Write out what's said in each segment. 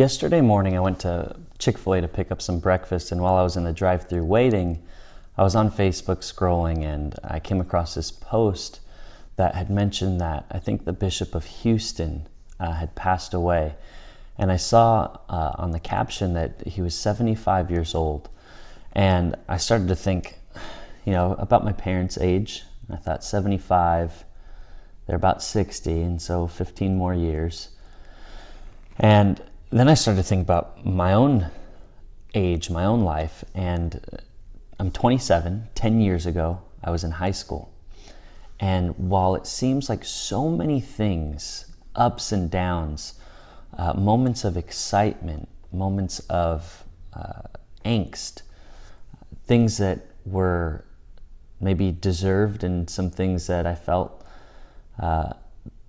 Yesterday morning, I went to Chick-fil-A to pick up some breakfast, and while I was in the drive-thru waiting, I was on Facebook scrolling, and I came across this post that had mentioned that I think the Bishop of Houston had passed away. And I saw on the caption that he was 75 years old. And I started to think, about my parents' age. I thought 75, they're about 60, and so 15 more years. And then I started to think about my own age, my own life, and I'm 27. 10 years ago, I was in high school. And while it seems like so many things, ups and downs, moments of excitement, moments of angst, things that were maybe deserved and some things that I felt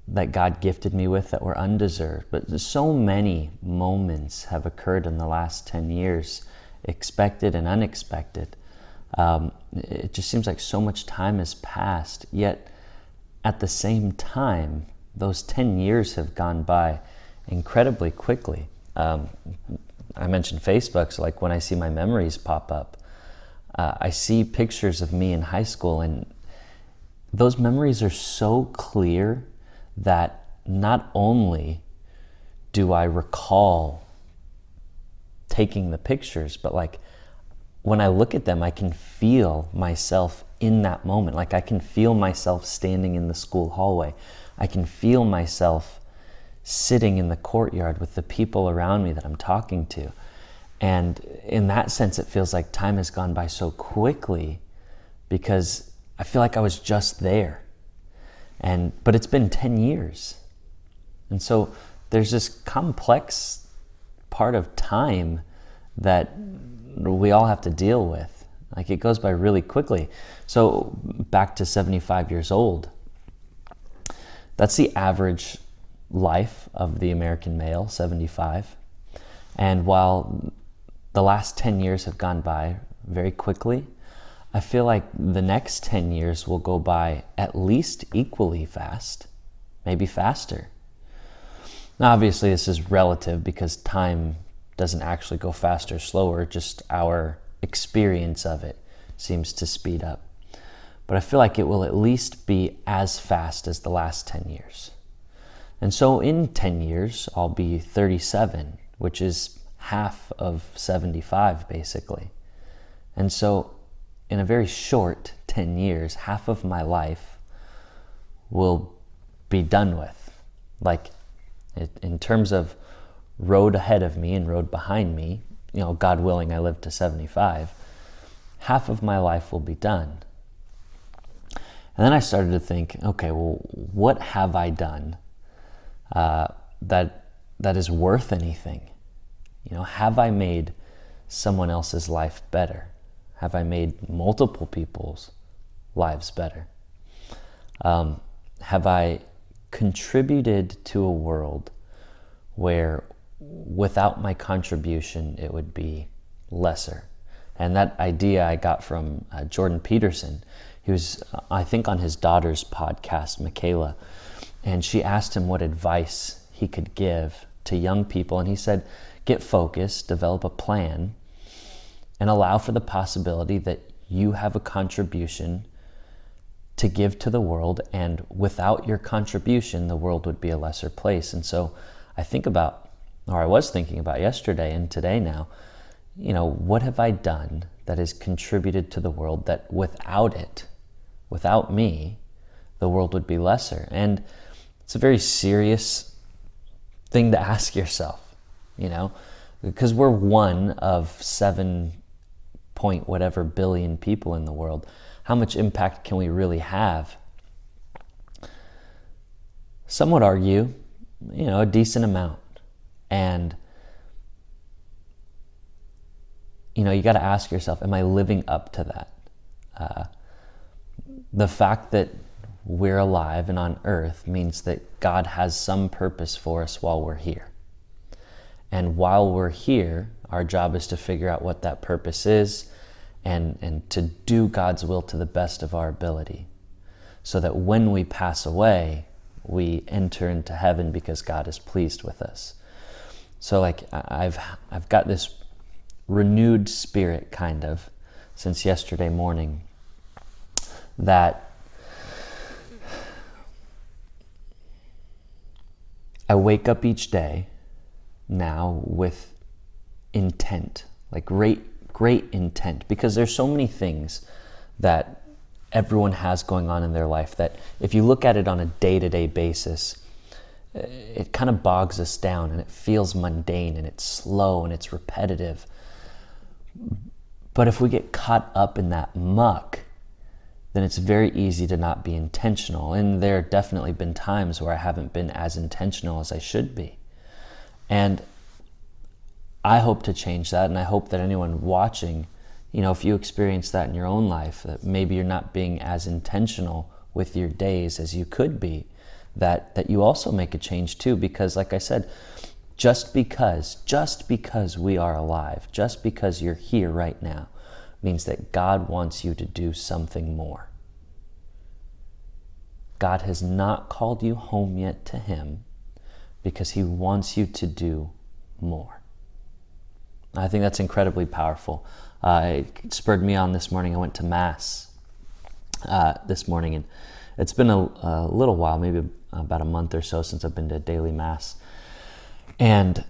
that God gifted me with that were undeserved. But so many moments have occurred in the last 10 years, expected and unexpected. It just seems like so much time has passed, yet at the same time, those 10 years have gone by incredibly quickly. I mentioned Facebook, so like when I see my memories pop up, I see pictures of me in high school, and those memories are so clear that not only do I recall taking the pictures, but like when I look at them, I can feel myself in that moment. Like I can feel myself standing in the school hallway. I can feel myself sitting in the courtyard with the people around me that I'm talking to. And in that sense, it feels like time has gone by so quickly because I feel like I was just there. But it's been 10 years. And so there's this complex part of time that we all have to deal with. Like it goes by really quickly. So back to 75 years old. That's the average life of the American male, 75. And while the last 10 years have gone by very quickly, I feel like the next 10 years will go by at least equally fast, maybe faster. Now, obviously, this is relative because time doesn't actually go faster or slower, just our experience of it seems to speed up. But I feel like it will at least be as fast as the last 10 years. And so in 10 years, I'll be 37, which is half of 75, basically. And so in a very short 10 years, half of my life will be done with. Like in terms of road ahead of me and road behind me, God willing, I live to 75, half of my life will be done. And then I started to think, okay, well, what have I done that is worth anything? Have I made someone else's life better? Have I made multiple people's lives better? Have I contributed to a world where without my contribution it would be lesser? And that idea I got from Jordan Peterson. He was, I think, on his daughter's podcast, Michaela, and she asked him what advice he could give to young people. And he said, get focused, develop a plan, and allow for the possibility that you have a contribution to give to the world, and without your contribution, the world would be a lesser place. And so I was thinking about yesterday and today now, what have I done that has contributed to the world that without me, the world would be lesser? And it's a very serious thing to ask yourself, because we're one of 7 point whatever billion people in the world. How much impact can we really have? Some would argue, a decent amount. And, you got to ask yourself, am I living up to that? The fact that we're alive and on earth means that God has some purpose for us while we're here. And while we're here, our job is to figure out what that purpose is and to do God's will to the best of our ability, so that when we pass away, we enter into heaven because God is pleased with us. So like I've got this renewed spirit kind of since yesterday morning that I wake up each day now with intent, like great intent, because there's so many things that everyone has going on in their life that if you look at it on a day-to-day basis, it kind of bogs us down and it feels mundane and it's slow and it's repetitive. But if we get caught up in that muck, then it's very easy to not be intentional. And there have definitely been times where I haven't been as intentional as I should be. And I hope to change that, and I hope that anyone watching, if you experience that in your own life, that maybe you're not being as intentional with your days as you could be, that you also make a change too, because like I said, just because we are alive, just because you're here right now, means that God wants you to do something more. God has not called you home yet to Him because He wants you to do more. I think that's incredibly powerful. It spurred me on this morning. I went to Mass this morning, and it's been a little while, maybe about a month or so since I've been to daily Mass. And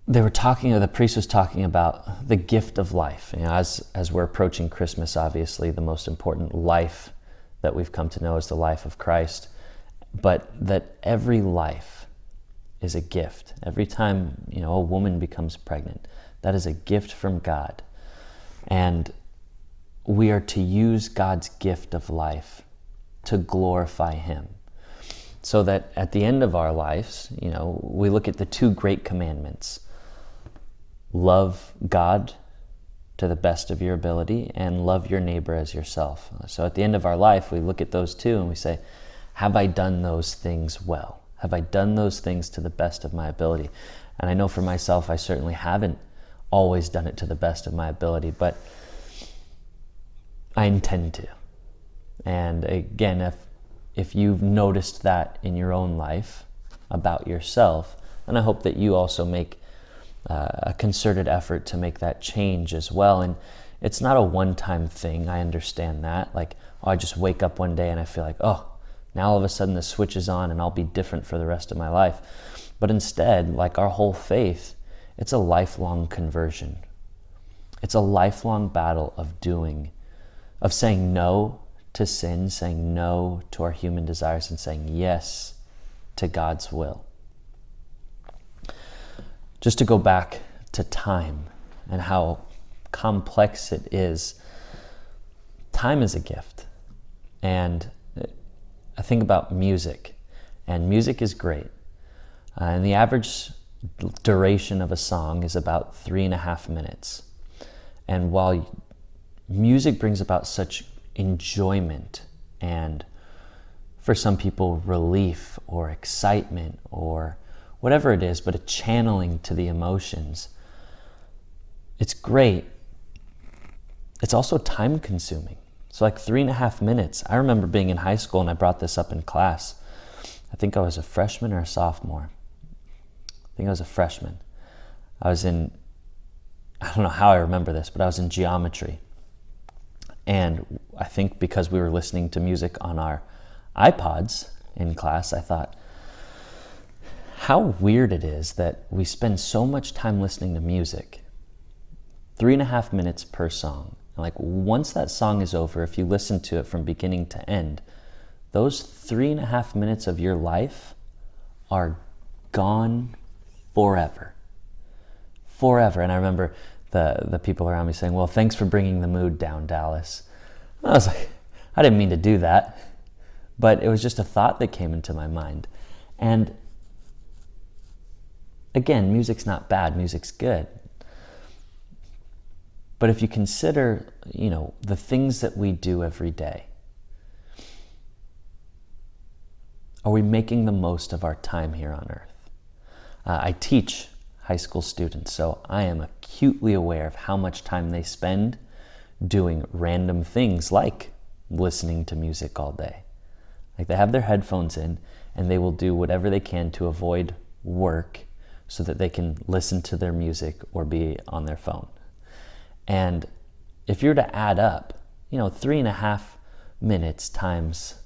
they were talking, or the priest was talking about the gift of life. As we're approaching Christmas, obviously the most important life that we've come to know is the life of Christ, but that every life is a gift. Every time, a woman becomes pregnant, that is a gift from God. And we are to use God's gift of life to glorify Him. So that at the end of our lives, we look at the two great commandments. Love God to the best of your ability and love your neighbor as yourself. So at the end of our life, we look at those two and we say, have I done those things well? Have I done those things to the best of my ability? And I know for myself, I certainly haven't always done it to the best of my ability, but I intend to. And again, if you've noticed that in your own life about yourself, then I hope that you also make a concerted effort to make that change as well. And it's not a one-time thing. I understand that. Like, I just wake up one day and I feel like, now all of a sudden the switch is on and I'll be different for the rest of my life. But instead, like our whole faith, it's a lifelong conversion. It's a lifelong battle of saying no to sin, saying no to our human desires, and saying yes to God's will. Just to go back to time and how complex it is, time is a gift. And I think about music, and music is great. And the average duration of a song is about 3.5 minutes. And while music brings about such enjoyment and, for some people, relief or excitement or whatever it is, but a channeling to the emotions, it's great. It's also time consuming. So like 3.5 minutes. I remember being in high school, and I brought this up in class. I think I was a freshman or a sophomore. I think I was a freshman. I don't know how I remember this, but I was in geometry. And I think because we were listening to music on our iPods in class, I thought, how weird it is that we spend so much time listening to music, 3.5 minutes per song. Like, once that song is over, if you listen to it from beginning to end, those 3.5 minutes of your life are gone forever. Forever. And I remember the people around me saying, well, thanks for bringing the mood down, Dallas. And I was like, I didn't mean to do that. But it was just a thought that came into my mind. And again, music's not bad, music's good. But if you consider, the things that we do every day, are we making the most of our time here on earth? I teach high school students, so I am acutely aware of how much time they spend doing random things like listening to music all day. Like, they have their headphones in and they will do whatever they can to avoid work so that they can listen to their music or be on their phone. And if you're to add up, 3.5 minutes times,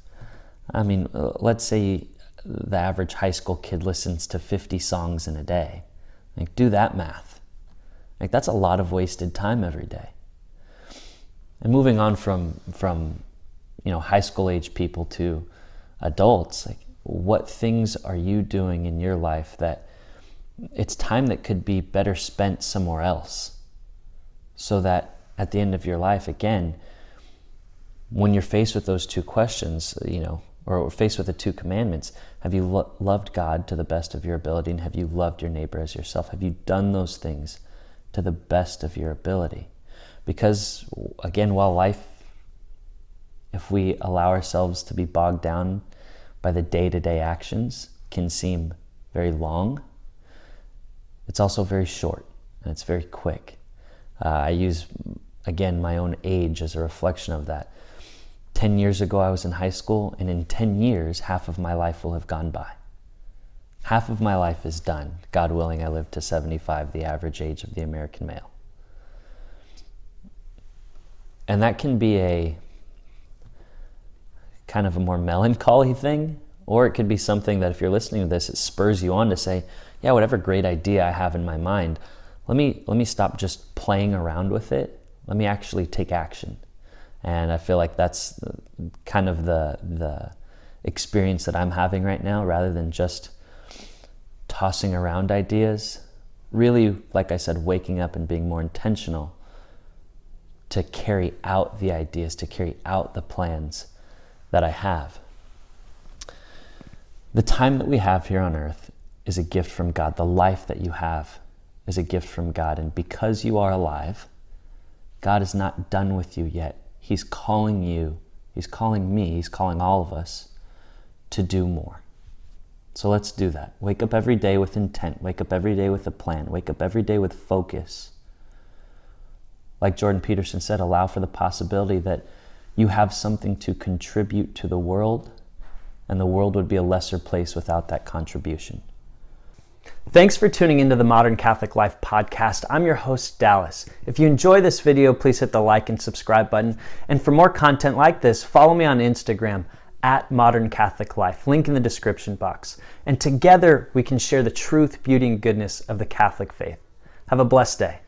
let's say the average high school kid listens to 50 songs in a day. Do that math. That's a lot of wasted time every day. And moving on from high school age people to adults, what things are you doing in your life that it's time that could be better spent somewhere else, so that at the end of your life, again, when you're faced with those two questions, or faced with the two commandments, have you loved God to the best of your ability, and have you loved your neighbor as yourself? Have you done those things to the best of your ability? Because again, while life, if we allow ourselves to be bogged down by the day-to-day actions, can seem very long, it's also very short and it's very quick. I use, again, my own age as a reflection of that. 10 years ago, I was in high school, and in 10 years, half of my life will have gone by. Half of my life is done. God willing, I live to 75, the average age of the American male. And that can be a kind of a more melancholy thing, or it could be something that if you're listening to this, it spurs you on to say, yeah, whatever great idea I have in my mind, let me stop just playing around with it. Let me actually take action. And I feel like that's kind of the experience that I'm having right now, rather than just tossing around ideas. Really, like I said, waking up and being more intentional to carry out the ideas, to carry out the plans that I have. The time that we have here on earth is a gift from God. The life that you have is a gift from God. And because you are alive, God is not done with you yet. He's calling you, He's calling me, He's calling all of us to do more. So let's do that. Wake up every day with intent. Wake up every day with a plan. Wake up every day with focus. Like Jordan Peterson said, allow for the possibility that you have something to contribute to the world, and the world would be a lesser place without that contribution. Thanks for tuning into the Modern Catholic Life podcast. I'm your host, Dallas. If you enjoy this video, please hit the like and subscribe button. And for more content like this, follow me on Instagram at Modern Catholic Life, link in the description box. And together we can share the truth, beauty, and goodness of the Catholic faith. Have a blessed day.